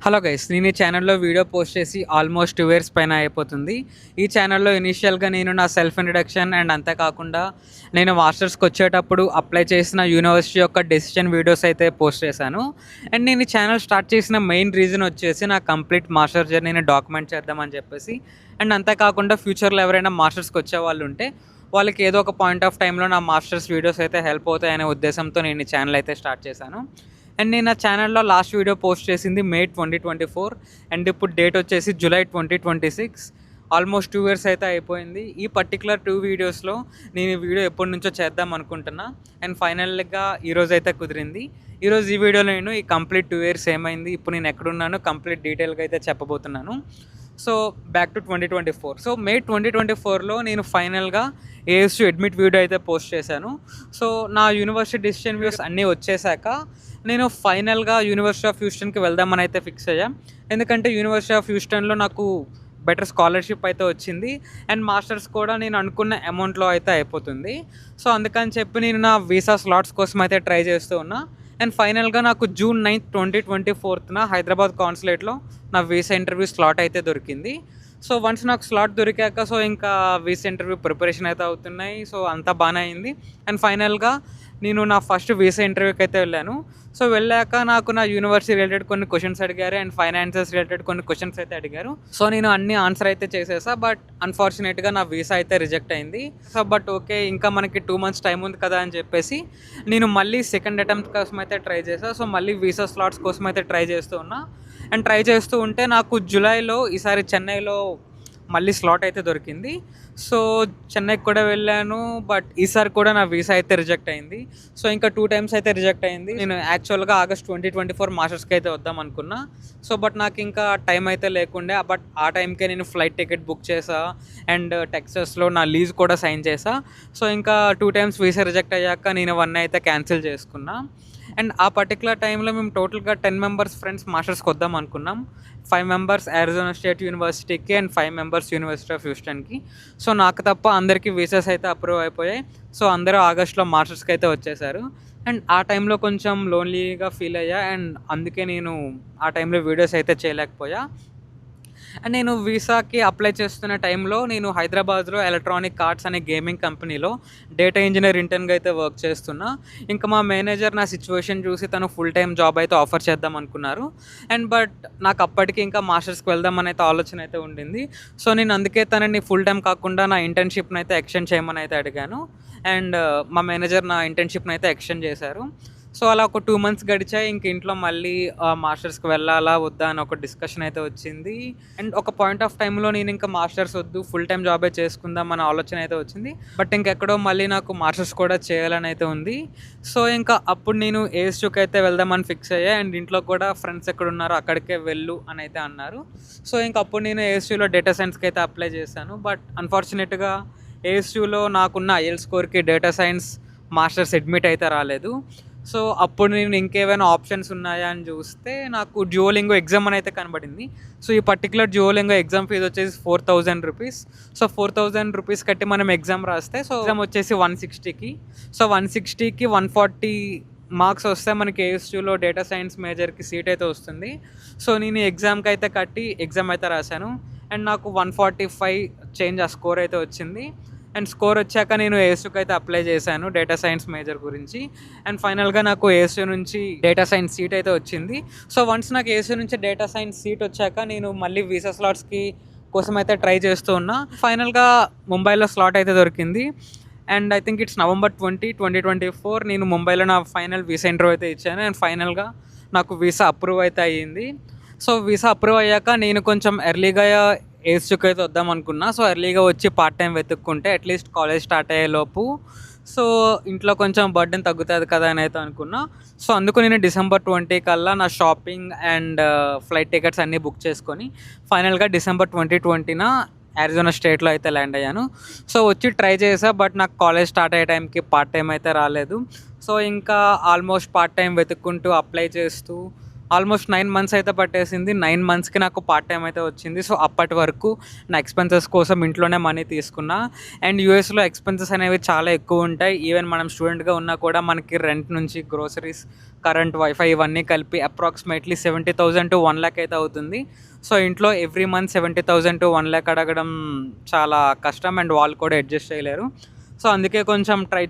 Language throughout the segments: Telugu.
హలో గైస్, నేను ఈ ఛానల్లో వీడియో పోస్ట్ చేసి ఆల్మోస్ట్ 2 ఇయర్స్ పైన అయిపోతుంది. ఈ ఛానల్లో ఇనీషియల్గా నేను నా సెల్ఫ్ ఇంట్రడక్షన్ అండ్ అంతేకాకుండా నేను మాస్టర్స్కి వచ్చేటప్పుడు అప్లై చేసిన యూనివర్సిటీ యొక్క డెసిషన్ వీడియోస్ అయితే పోస్ట్ చేశాను. అండ్ నేను ఈ ఛానల్ స్టార్ట్ చేసిన మెయిన్ రీజన్ వచ్చేసి నా కంప్లీట్ మాస్టర్ జర్నీని డాక్యుమెంట్ చేద్దామని చెప్పేసి. అండ్ అంతేకాకుండా ఫ్యూచర్లో ఎవరైనా మాస్టర్స్కి వచ్చే వాళ్ళు ఉంటే వాళ్ళకి ఏదో ఒక పాయింట్ ఆఫ్ టైంలో నా మాస్టర్స్ వీడియోస్ అయితే హెల్ప్ అవుతాయనే ఉద్దేశంతో నేను ఈ ఛానల్ అయితే స్టార్ట్ చేశాను. అండ్ నేను నా ఛానల్లో లాస్ట్ వీడియో పోస్ట్ చేసింది మే 2024 అండ్ ఇప్పుడు డేట్ వచ్చేసి జూలై 2026. ఆల్మోస్ట్ 2 ఇయర్స్ అయితే అయిపోయింది. ఈ పర్టికులర్ 2 వీడియోస్లో నేను ఈ వీడియో ఎప్పటి నుంచో చేద్దాం అనుకుంటున్నా అండ్ ఫైనల్గా ఈరోజు అయితే కుదిరింది. ఈరోజు ఈ వీడియోలో నేను ఈ కంప్లీట్ 2 ఇయర్స్ ఏమైంది, ఇప్పుడు నేను ఎక్కడున్నాను కంప్లీట్ డీటెయిల్గా అయితే చెప్పబోతున్నాను. So back to 2024. సో మే 2024లో నేను ఫైనల్గా ఏఎస్యు అడ్మిట్ వీడియో అయితే పోస్ట్ చేశాను. సో నా యూనివర్సిటీ డిసిషన్ వ్యూస్ అన్నీ వచ్చేసాక నేను ఫైనల్గా యూనివర్సిటీ ఆఫ్ హ్యూస్టన్కి వెళ్దామని అయితే ఫిక్స్ అయ్యా. ఎందుకంటే యూనివర్సిటీ ఆఫ్ హ్యూస్టన్లో నాకు బెటర్ స్కాలర్షిప్ అయితే వచ్చింది అండ్ మాస్టర్స్ కూడా నేను అనుకున్న అమౌంట్లో అయితే అయిపోతుంది. సో అందుకని చెప్పి నేను నా వీసా స్లాట్స్ కోసం అయితే ట్రై చేస్తూ ఉన్నా. అండ్ ఫైనల్గా నాకు జూన్ 9, 2024 హైదరాబాద్ కాన్సులేట్లో నా వీసా ఇంటర్వ్యూ స్లాట్ అయితే దొరికింది. సో వన్స్ నాకు స్లాట్ దొరికాక సో ఇంకా వీసా ఇంటర్వ్యూ ప్రిపరేషన్ అయితే అవుతున్నాయి. సో అంతా బాగానే అయింది. అండ్ ఫైనల్గా నేను నా ఫస్ట్ వీసా ఇంటర్వ్యూకి అయితే వెళ్ళాను. సో వెళ్ళాక నాకు నా యూనివర్సిటీ రిలేటెడ్ కొన్ని క్వశ్చన్స్ అడిగారు అండ్ ఫైనాన్సెస్ రిలేటెడ్ కొన్ని క్వశ్చన్స్ అయితే అడిగారు. సో నేను అన్ని ఆన్సర్ అయితే చేసేసా. బట్ అన్ఫార్చునేట్గా నా వీసా అయితే రిజెక్ట్ అయింది. సో బట్ ఓకే, ఇంకా మనకి 2 months టైం ఉంది కదా అని చెప్పేసి నేను మళ్ళీ సెకండ్ అటెంప్ట్ కోసం అయితే ట్రై చేశాను. సో మళ్ళీ వీసా స్లాట్స్ కోసం అయితే ట్రై చేస్తూ ఉన్నా. అండ్ ట్రై చేస్తూ ఉంటే నాకు జూలైలో ఈసారి చెన్నైలో మళ్ళీ స్లాట్ అయితే దొరికింది. సో చెన్నైకి కూడా వెళ్ళాను. బట్ ఈసారి కూడా నా వీసా అయితే రిజెక్ట్ అయింది. సో ఇంకా 2 times అయితే రిజెక్ట్ అయింది. నేను యాక్చువల్గా ఆగస్ట్ 2024 మాస్టర్స్కి అయితే వద్దాం అనుకున్నా. సో బట్ నాకు ఇంకా టైం అయితే లేకుండే. బట్ ఆ టైంకే నేను ఫ్లైట్ టికెట్ బుక్ చేసా అండ్ టెక్సస్లో నా లీజ్ కూడా సైన్ చేసా. సో ఇంకా 2 times వీసా రిజెక్ట్ అయ్యాక నేను 1 అయితే క్యాన్సిల్ చేసుకున్నా. అండ్ ఆ పర్టికులర్ టైంలో మేము టోటల్గా 10 members ఫ్రెండ్స్ మాస్టర్స్కి వద్దాం అనుకున్నాం. 5 members అరిజోనా స్టేట్ యూనివర్సిటీకి అండ్ 5 members యూనివర్సిటీ ఆఫ్ హ్యూస్టన్కి. సో నాకు తప్ప అందరికీ వీసాస్ అయితే అప్రూవ్ అయిపోయాయి. సో అందరూ ఆగస్ట్లో మాస్టర్స్కి అయితే వచ్చేసారు. అండ్ ఆ టైంలో కొంచెం లోన్లీగా ఫీల్ అయ్యా అండ్ అందుకే నేను ఆ టైంలో వీడియోస్ అయితే చేయలేకపోయా. అండ్ నేను వీసాకి అప్లై చేస్తున్న టైంలో నేను హైదరాబాద్లో ఎలక్ట్రానిక్ ఆర్ట్స్ అనే గేమింగ్ కంపెనీలో డేటా ఇంజనీర్ ఇంటర్న్గా అయితే వర్క్ చేస్తున్నా. ఇంకా మా మేనేజర్ నా సిచ్యువేషన్ చూసి తను ఫుల్ టైం జాబ్ అయితే ఆఫర్ చేద్దాం అనుకున్నారు. అండ్ బట్ నాకు అప్పటికి ఇంకా మాస్టర్స్కి వెళ్దామని అయితే ఆలోచన అయితే ఉండింది. సో నేను అందుకే తనని ఫుల్ టైం కాకుండా నా ఇంటర్న్షిప్ని అయితే ఎక్స్టెండ్ చేయమని అయితే అడిగాను. అండ్ మా మేనేజర్ నా ఇంటర్న్షిప్ని అయితే ఎక్స్టెండ్ చేశారు. సో అలా ఒక 2 months గడిచాయి. ఇంక ఇంట్లో మళ్ళీ మాస్టర్స్కి వెళ్ళాలా వద్దా అని ఒక డిస్కషన్ అయితే వచ్చింది. అండ్ ఒక పాయింట్ ఆఫ్ టైంలో నేను ఇంకా మాస్టర్స్ వద్దు, ఫుల్ టైం జాబే చేసుకుందాం అన్న ఆలోచన అయితే వచ్చింది. బట్ ఇంకెక్కడో మళ్ళీ నాకు మాస్టర్స్ కూడా చేయాలని అయితే ఉంది. సో ఇంకా అప్పుడు నేను ఏఎస్యూకి అయితే వెళ్దామని ఫిక్స్ అయ్యా. అండ్ ఇంట్లో కూడా ఫ్రెండ్స్ ఎక్కడ ఉన్నారో అక్కడికే వెళ్ళు అని అయితే అన్నారు. సో ఇంక అప్పుడు నేను ఏఎస్యూలో డేటా సైన్స్కి అయితే అప్లై చేశాను. బట్ అన్ఫార్చునేట్గా ఏఎస్యూలో నాకున్న ఐఎల్ స్కోర్కి డేటా సైన్స్ మాస్టర్స్ అడ్మిట్ అయితే రాలేదు. సో అప్పుడు నేను ఇంకేమైనా ఆప్షన్స్ ఉన్నాయా అని చూస్తే నాకు డ్యూయోలింగో ఎగ్జామ్ అని అయితే కనబడింది. సో ఈ పర్టికులర్ డ్యూయోలింగో ఎగ్జామ్ ఫీజు వచ్చేసి 4,000 rupees. సో 4,000 rupees కట్టి మనం ఎగ్జామ్ రాస్తే సో ఎగ్జామ్ వచ్చేసి 160కి. సో 160కి 140 మార్క్స్ వస్తే మనకి ఏఎస్యూలో డేటా సైన్స్ మేజర్కి సీట్ అయితే వస్తుంది. సో నేను ఎగ్జామ్కి అయితే కట్టి ఎగ్జామ్ అయితే రాశాను. అండ్ నాకు 145 చేంజ్ ఆ స్కోర్ అయితే వచ్చింది. అండ్ స్కోర్ వచ్చాక నేను ఏఎస్యూకి అయితే అప్లై చేశాను డేటా సైన్స్ మేజర్ గురించి. అండ్ ఫైనల్గా నాకు ఏఎస్యూ నుంచి డేటా సైన్స్ సీట్ అయితే వచ్చింది. సో వన్స్ నాకు ఏఎస్యూ నుంచి డేటా సైన్స్ సీట్ వచ్చాక నేను మళ్ళీ వీసా స్లాట్స్కి కోసం అయితే ట్రై చేస్తూ ఉన్నా. ఫైనల్గా ముంబైలో స్లాట్ అయితే దొరికింది. And I think it's November 20, 2024 నేను ముంబైలో నా ఫైనల్ వీసా ఇంటర్వ్యూ అయితే ఇచ్చాను. అండ్ ఫైనల్గా నాకు వీసా అప్రూవ్ అయితే అయ్యింది. సో వీసా అప్రూవ్ అయ్యాక నేను కొంచెం ఎర్లీగా ఏఎస్యూకి అయితే వద్దాం అనుకున్నా. సో ఎర్లీగా వచ్చి పార్ట్ టైం వెతుక్కుంటే అట్లీస్ట్ కాలేజ్ స్టార్ట్ అయ్యేలోపు సో ఇంట్లో కొంచెం బర్డెన్ తగ్గుతుంది కదా అని అయితే అనుకున్నా. సో అందుకు నేను December 20 కల్లా నా షాపింగ్ అండ్ ఫ్లైట్ టికెట్స్ అన్నీ బుక్ చేసుకొని ఫైనల్గా December 2020 అరిజోనా స్టేట్లో అయితే ల్యాండ్ అయ్యాను. సో వచ్చి ట్రై చేసా. బట్ నాకు కాలేజ్ స్టార్ట్ అయ్యే టైంకి పార్ట్ టైం అయితే రాలేదు. సో ఇంకా ఆల్మోస్ట్ పార్ట్ టైం వెతుక్కుంటూ అప్లై చేస్తూ ఆల్మోస్ట్ 9 మంత్స్ అయితే పట్టేసింది. 9 మంత్స్‌కి నాకు పార్ట్ టైమ్ అయితే వచ్చింది. సో, అప్పటి వరకు నా ఎక్స్‌పెన్సెస్ కోసం ఇంట్లోనే మనీ తీసుకున్నా. అండ్ యూఎస్‌లో ఎక్స్‌పెన్సెస్ అనేవి చాలా ఎక్కువ ఉంటాయి. ఈవెన్ మనం స్టూడెంట్‌గా ఉన్నా కూడా మనకి రెంట్ నుంచి గ్రోసరీస్, కరెంట్, వైఫై ఇవన్నీ కలిపి అప్రాక్సిమేట్లీ 70,000 to 1,00,000 అయితే అవుతుంది. సో, ఇంట్లో ఎవ్రీ మంత్ 70,000 to 1,00,000 అడగడం చాలా కష్టం. అండ్ వాళ్ళు కూడా అడ్జస్ట్ చేయలేరు. సో, అందుకే కొంచెం ట్రై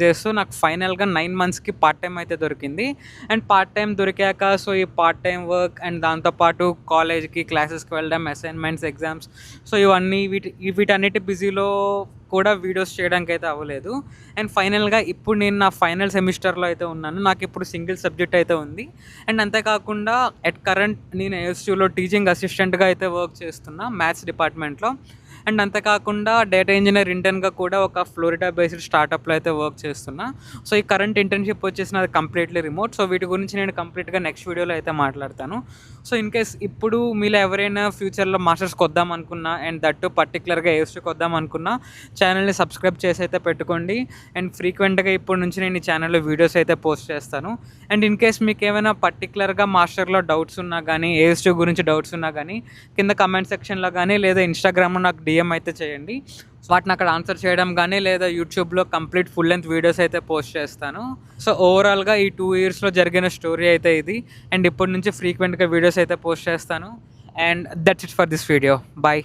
చేస్తూ నాకు ఫైనల్‌గా 9 మంత్స్‌కి పార్ట్ టైమ్ అయితే దొరికింది. అండ్ పార్ట్ టైమ్ దొరికాక సో, ఈ పార్ట్ టైమ్ వర్క్ అండ్ దాంతో పాటు కాలేజ్‌కి, క్లాసెస్‌కి వెళ్ళడం, అసైన్‌మెంట్స్, ఎగ్జామ్స్, సో, ఇవన్నీ వీటన్నిటి బిజీలో కూడా వీడియోస్ చేయడానికైతే అవ్వలేదు. అండ్ ఫైనల్‌గా ఇప్పుడు నేను నా ఫైనల్ సెమిస్టర్‌లో అయితే ఉన్నాను. నాకిప్పుడు సింగిల్ సబ్జెక్ట్ అయితే ఉంది. అండ్ అంతేకాకుండా ఎట్ కరెంట్ నేను ఏఎస్‌యూలో టీచింగ్ అసిస్టెంట్‌గా అయితే వర్క్ చేస్తున్నా మ్యాథ్స్ డిపార్ట్మెంట్‌లో. అండ్ అంతేకాకుండా డేటా ఇంజినీర్ ఇంటర్న్‌గా కూడా ఒక ఫ్లోరిడా బేస్డ్ స్టార్టప్‌లో అయితే వర్క్ చేస్తున్నా. సో, ఈ కరెంట్ ఇంటర్న్‌షిప్ వచ్చేసి నాది కంప్లీట్‌లీ రిమోట్. సో, వీటి గురించి నేను కంప్లీట్‌గా నెక్స్ట్ వీడియోలో అయితే మాట్లాడతాను. సో, ఇన్ కేస్ ఇప్పుడు మీలో ఎవరైనా ఫ్యూచర్‌లో మాస్టర్స్‌కి వద్దామనుకున్నా అండ్ దట్ టూ పర్టిక్యులర్‌గా ఏఎస్యూకి వద్దామనుకున్నా ఛానల్‌ని సబ్స్క్రైబ్ చేసి అయితే పెట్టుకోండి. అండ్ ఫ్రీక్వెంట్‌గా ఇప్పటి నుంచి నేను ఈ ఛానల్‌లో వీడియోస్ అయితే పోస్ట్ చేస్తాను. అండ్ ఇన్ కేస్ మీకు ఏమైనా పర్టిక్యులర్‌గా మాస్టర్‌లో డౌట్స్ ఉన్నా కానీ, ఏఎస్యూ గురించి డౌట్స్ ఉన్నా కానీ కింద కమెంట్ సెక్షన్‌లో కానీ లేదా ఇన్‌స్టాగ్రామ్‌లో నాకు డీఎం అయితే చేయండి. వాటిని అక్కడ ఆన్సర్ చేయడం కానీ లేదా యూట్యూబ్‌లో కంప్లీట్ ఫుల్ లెంత్ వీడియోస్ అయితే పోస్ట్ చేస్తాను. సో, ఓవరాల్‌గా ఈ 2 ఇయర్స్‌లో జరిగిన స్టోరీ అయితే ఇది. అండ్ ఇప్పటి నుంచి ఫ్రీక్వెంట్‌గా వీడియోస్ అయితే పోస్ట్ చేస్తాను. And that's it for this video. By.